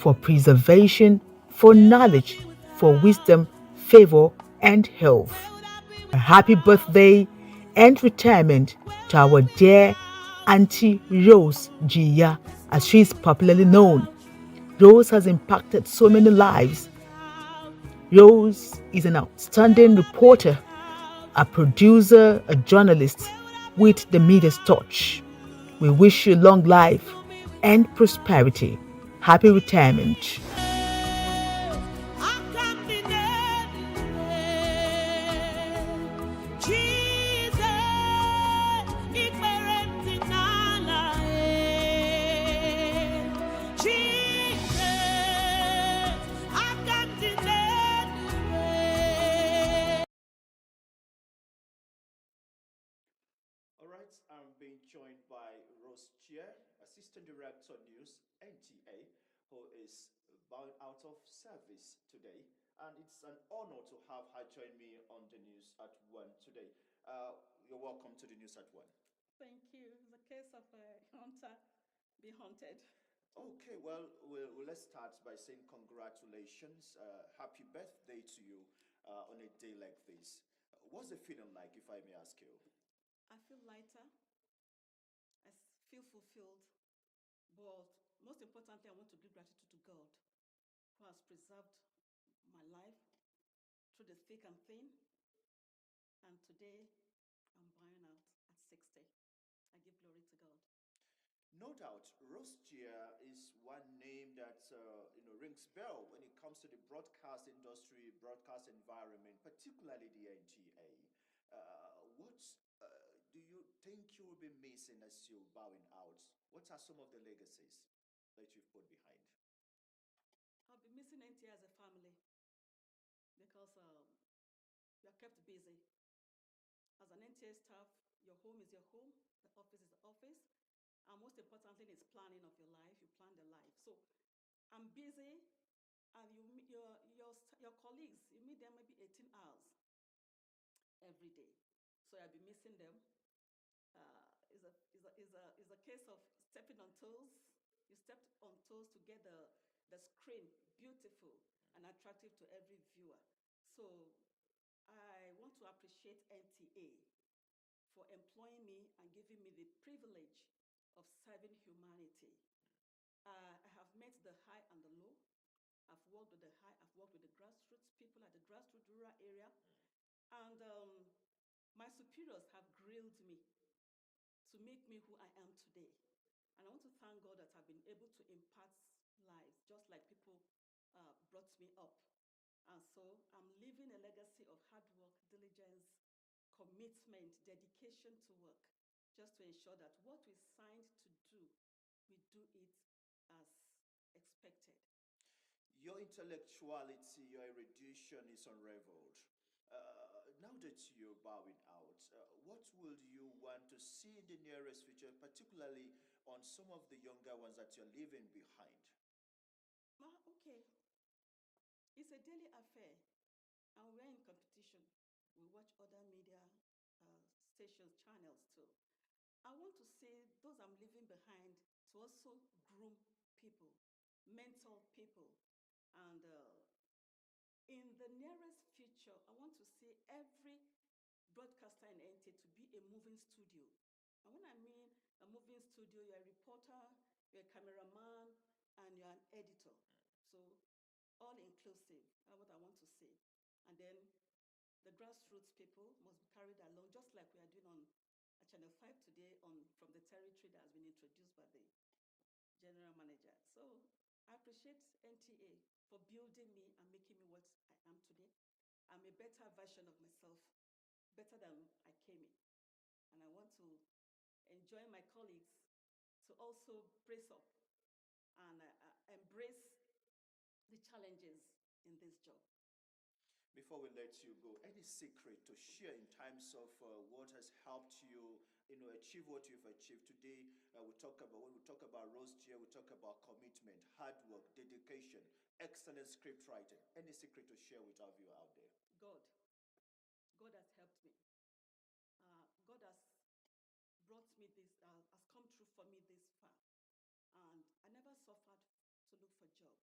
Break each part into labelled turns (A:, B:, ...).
A: for preservation, for knowledge, for wisdom, favor, and health. A happy birthday and retirement to our dear Auntie Rose Gia, as she is popularly known. Rose has impacted so many lives. Rose is an outstanding reporter, a producer, a journalist with the Midas touch. We wish you long life and prosperity. Happy retirement.
B: All right, I'm being joined by Rose Chair, Assistant Director News, NTA, who is bowing out of service today. And it's an honor to have her join me on the news at 1 today. You're welcome to the news at 1.
C: Thank you. It's a case of a hunter be hunted.
B: Okay, well, let's start by saying congratulations. Happy birthday to you on a day like this. What's the feeling like, if I may ask you?
C: I feel lighter. Feel fulfilled. But most importantly, I want to give gratitude to God who has preserved my life through the thick and thin. And today, I'm buying out at 60. I give glory to God.
B: No doubt, Rostia is one name that rings bell when it comes to the broadcast industry, broadcast environment, particularly the NTA. What do you think you will be missing as you're bowing out? What are some of the legacies that you've put behind?
C: I'll be missing NTA as a family because we are kept busy. As an NTA staff, your home is your home, the office is the office, and most importantly, it's planning of your life. You plan the life. So I'm busy, and you meet your colleagues. You meet them maybe 18 hours every day. So I'll be missing them. Is a case of stepping on toes. You stepped on toes to get the screen beautiful and attractive to every viewer. So I want to appreciate NTA for employing me and giving me the privilege of serving humanity. I have met the high and the low. I've worked with the high, I've worked with the grassroots people at the grassroots rural area. And my superiors have grilled me to make me who I am today. And I want to thank God that I've been able to impact lives, just like people brought me up. And so I'm leaving a legacy of hard work, diligence, commitment, dedication to work, just to ensure that what we signed to do, we do it as expected.
B: Your intellectuality, your erudition is unraveled. Now that you're bowing out, what will you want to see in the nearest future, particularly on some of the younger ones that you're leaving behind?
C: Okay, it's a daily affair, and we're in competition. We watch other media stations, channels too. I want to see those I'm leaving behind to also groom people, mentor people, and in the nearest future, I want to see every broadcaster in NT to be a moving studio. And when I mean a moving studio, you're a reporter, you're a cameraman, and you're an editor. So all inclusive. That's what I want to see. And then the grassroots people must be carried along, just like we are doing on Channel 5 today on from the territory that has been introduced by the general manager. So I appreciate NTA for building me and making me what I am today. I'm a better version of myself, better than I came in. And I want to enjoy my colleagues to also brace up and embrace the challenges in this job.
B: Before we let you go, any secret to share in terms of what has helped you, achieve what you've achieved today? We talk about when we talk about Rose Gia, we talk about commitment, hard work, dedication, excellent script writing. Any secret to share with our viewer out there?
C: God, God has helped me. God has brought me this, has come through for me this far. And I never suffered to look for a job.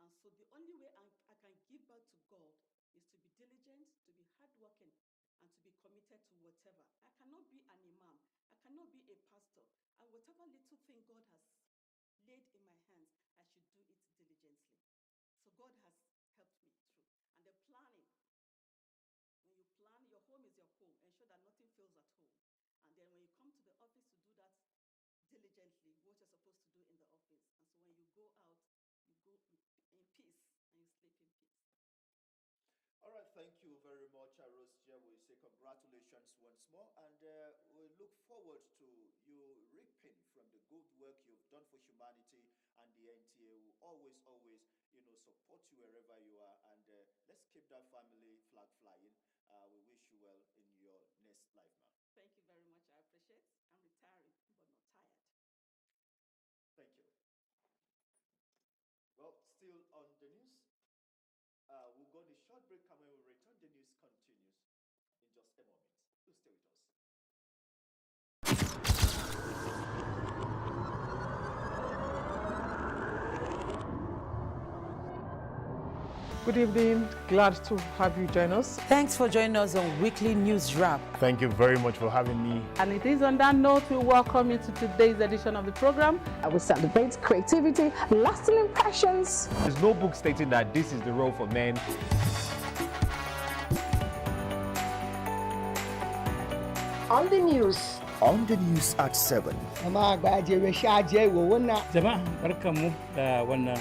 C: And so the only way I can give back to God is to be diligent, to be hardworking, and to be committed to whatever. I cannot be an imam. I cannot be a pastor. And whatever little thing God has laid in my hands, I should do it diligently. So God has helped me through. And the planning, when you plan, your home is your home. Ensure that nothing fails at home. And then when you come to the office to do that diligently, what you're supposed to do in the office. And so when you go out, you go in peace and you sleep in peace.
B: All right, thank you very much, Arostia. We say congratulations once more, and we look forward to you reaping from the good work you've done for humanity. And the NTA will always, support you wherever you are. And let's keep that family flag flying. We wish you well in your next life, ma'am.
C: Thank you very much. I appreciate. I'm retiring, but not tired.
B: Thank you. Well, still on the news, we'll go on a short break, and when we return, the news continues in just a moment. Do stay with us.
A: Good evening. Glad to have you join us.
D: Thanks for joining us on Weekly News Wrap.
E: Thank you very much for having me.
F: And it is on that note we welcome you to today's edition of the program.
G: We celebrate creativity, lasting impressions.
E: There's no book stating that this is the role for men.
G: On the news.
B: On the news at 7.
H: Jama'a barkanmu da wannan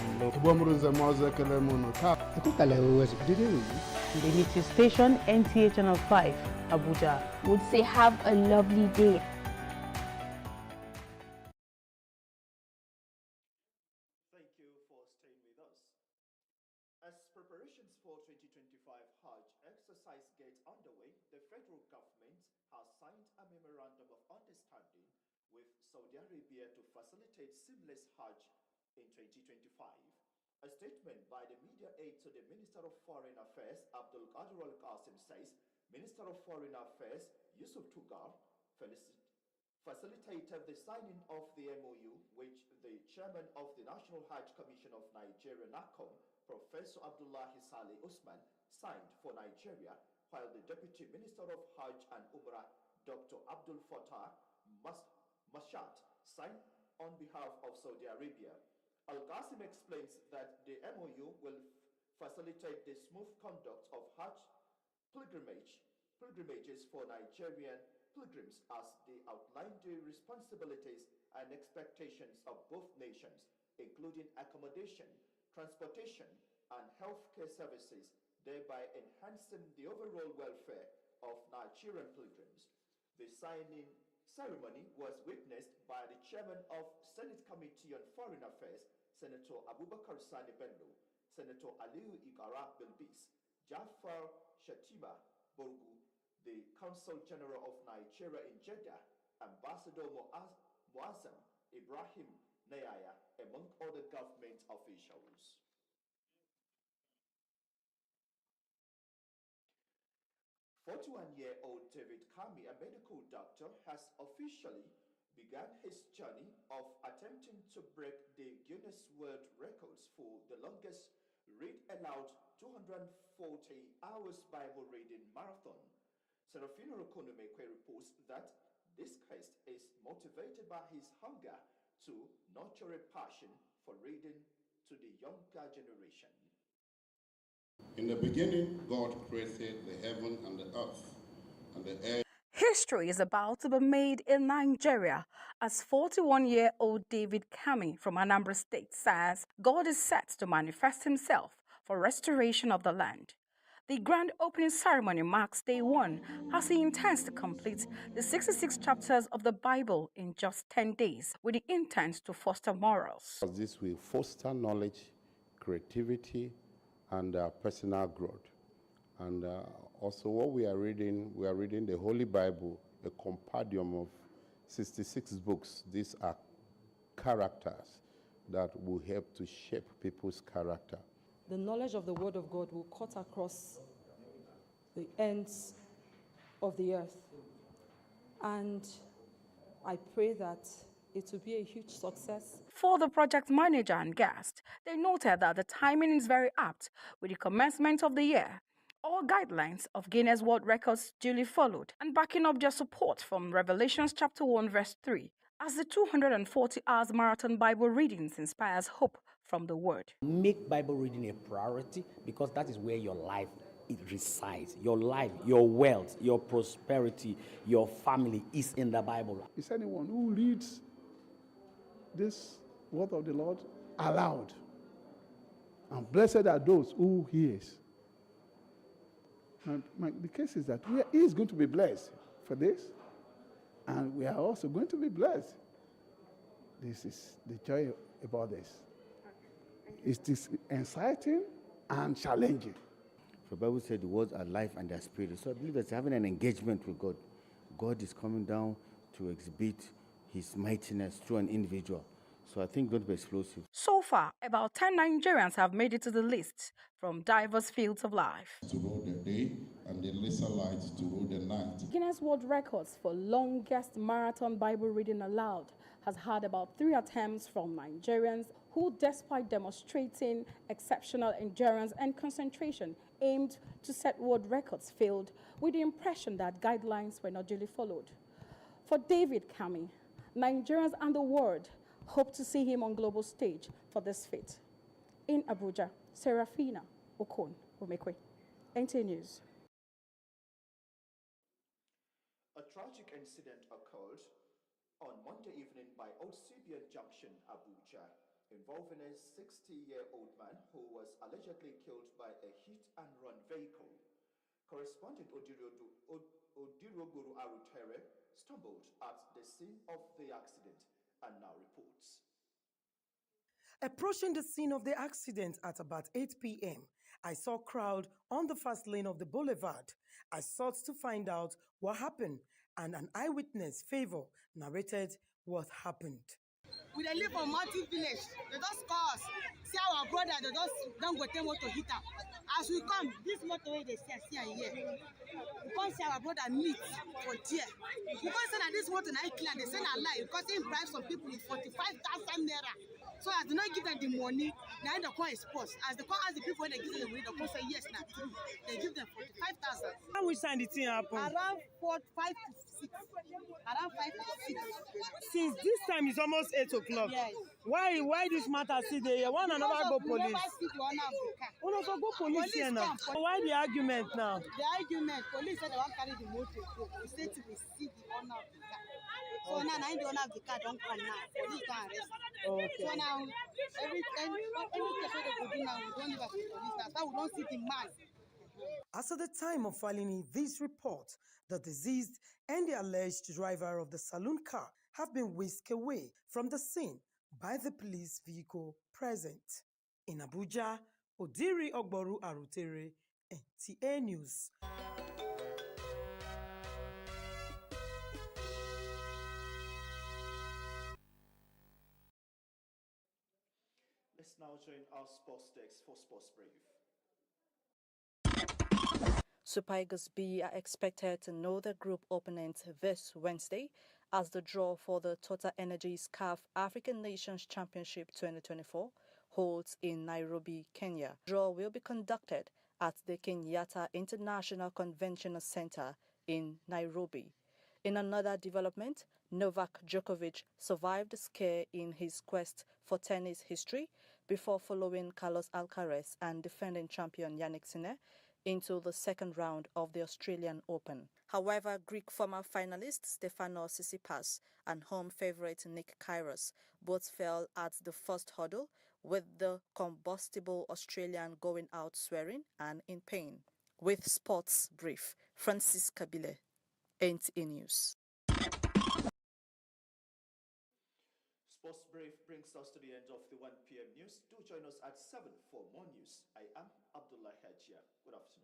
F: The media station NTA Channel 5, Abuja.
G: Would say have a lovely day.
B: Thank you for staying with us. As preparations for 2025 Hajj exercise get underway, the federal government has signed a memorandum of understanding with Saudi Arabia to facilitate seamless Hajj in 2025. A statement by the media aide to the Minister of Foreign Affairs, Abdul Qadir Al-Qasim, says Minister of Foreign Affairs, Yusuf Tugar, facilitated the signing of the MOU, which the chairman of the National Hajj Commission of Nigeria, NACOM, Professor Abdullahi Saleh Usman, signed for Nigeria, while the Deputy Minister of Hajj and Umrah, Dr. Abdul Fattah Mashat, signed on behalf of Saudi Arabia. Al-Qasim explains that the MOU will facilitate the smooth conduct of Hajj pilgrimages for Nigerian pilgrims as they outline the responsibilities and expectations of both nations, including accommodation, transportation, and healthcare services, thereby enhancing the overall welfare of Nigerian pilgrims. The signing ceremony was witnessed by the chairman of Senate Committee on Foreign Affairs, Senator Abubakar Sani Bello, Senator Aliyu Igara Bilbis, Jafar Shatima Borgu, the Consul General of Nigeria in Jeddah, Ambassador Muazzam Ibrahim Nayaya, among other government officials. 41-year-old David Kami, a medical doctor, has officially began his journey of attempting to break the Guinness World Records for the longest read aloud 240 hours Bible reading marathon. Serafino Rokonomekwe reports that this quest is motivated by his hunger to nurture a passion for reading to the younger generation.
I: In the beginning, God created the heaven and the earth and the air.
J: History is about to be made in Nigeria as 41-year-old David Kami from Anambra State says God is set to manifest himself for restoration of the land. The grand opening ceremony marks day one as he intends to complete the 66 chapters of the Bible in just 10 days with the intent to foster morals.
I: This will foster knowledge, creativity, and personal growth. And also what we are reading the Holy Bible, a compendium of 66 books. These are characters that will help to shape people's character.
K: The knowledge of the Word of God will cut across the ends of the earth. And I pray that it will be a huge success.
J: For the project manager and guest, they noted that the timing is very apt with the commencement of the year. All guidelines of Guinness World Records duly followed, and backing up their support from Revelations chapter 1 verse 3, as the 240 hours marathon Bible readings inspires hope from the Word.
L: Make Bible reading a priority because that is where your life it resides. Your life, your wealth, your prosperity, your family is in the Bible.
M: Is anyone who reads this word of the Lord aloud, and blessed are those who hears. The case is that he is going to be blessed for this, and we are also going to be blessed. This is the joy about this. It is exciting and challenging.
N: The Bible said the words are life and their spirit. So I believe that having an engagement with God, God is coming down to exhibit his mightiness through an individual. So I think it's going to be explosive.
J: So far, about 10 Nigerians have made it to the list from diverse fields of life.
O: To rule the day and the lesser light to rule the night.
G: Guinness World Records for longest marathon Bible reading aloud has had about 3 attempts from Nigerians who, despite demonstrating exceptional endurance and concentration, aimed to set world records, failed with the impression that guidelines were not duly followed. For David Kami, Nigerians and the world hope to see him on global stage for this feat. In Abuja, Serafina Okon Omekwe, NT News.
B: A tragic incident occurred on Monday evening by Old Junction, Abuja, involving a 60-year-old man who was allegedly killed by a hit-and-run vehicle. Correspondent Odirogoro Arutere stumbled at the scene of the accident and now reports.
P: Approaching the scene of the accident at about 8 p.m., I saw a crowd on the fast lane of the boulevard. I sought to find out what happened, and an eyewitness, Favor, narrated what happened.
Q: We live for Mountain Village. They just call us. See our brother, they just don't go tell motor hit up. As we come, this motorway they see here. We can't see our brother meet for dear. We can't say that this motor not clear. They say a lie because they bribe some people with 45,000 naira. So as they not give them the money, now the call is post. As the call ask the people when they give them the money, the call say yes, now true. They give them 45,000.
P: How much time did it happen?
Q: Around 5 to 6. Around 5 to 6.
P: Since this time is almost 8 o'clock.
Q: Yes.
P: Why this matter still there? One another go police.
Q: Never see the owner of the car.
P: Oh no, so go police here now. Why the argument now?
Q: The argument, police said they want to carry the motor go. We said to see the owner of the car. So now the owner of the car don't come now. Police can arrest.
P: Okay.
Q: So now any case they go do now, we don't leave at the police. That's why we don't see the man.
P: As at the time of filing in this report, the deceased and the alleged driver of the saloon car have been whisked away from the scene by the police vehicle present. In Abuja, Odiri Ogboru Arutere, NTA News.
B: Let's now join our sports desk for Sports Brief.
R: Super Eagles B are expected to know their group opponent this Wednesday as the draw for the Total Energies CAF African Nations Championship 2024 holds in Nairobi, Kenya. The draw will be conducted at the Kenyatta International Convention Center in Nairobi. In another development, Novak Djokovic survived the scare in his quest for tennis history before following Carlos Alcaraz and defending champion Yannick Sinner into the second round of the Australian Open. However, Greek former finalist Stefanos Tsitsipas and home favourite Nick Kyrgios both fell at the first hurdle, with the combustible Australian going out swearing and in pain. With Sports Brief, Francis Kabile, NTA News.
B: Sports Brief brings us to the end of the 1 p.m. news. Do join us at 7 for more news. I am Abdullah Hajia. Good afternoon.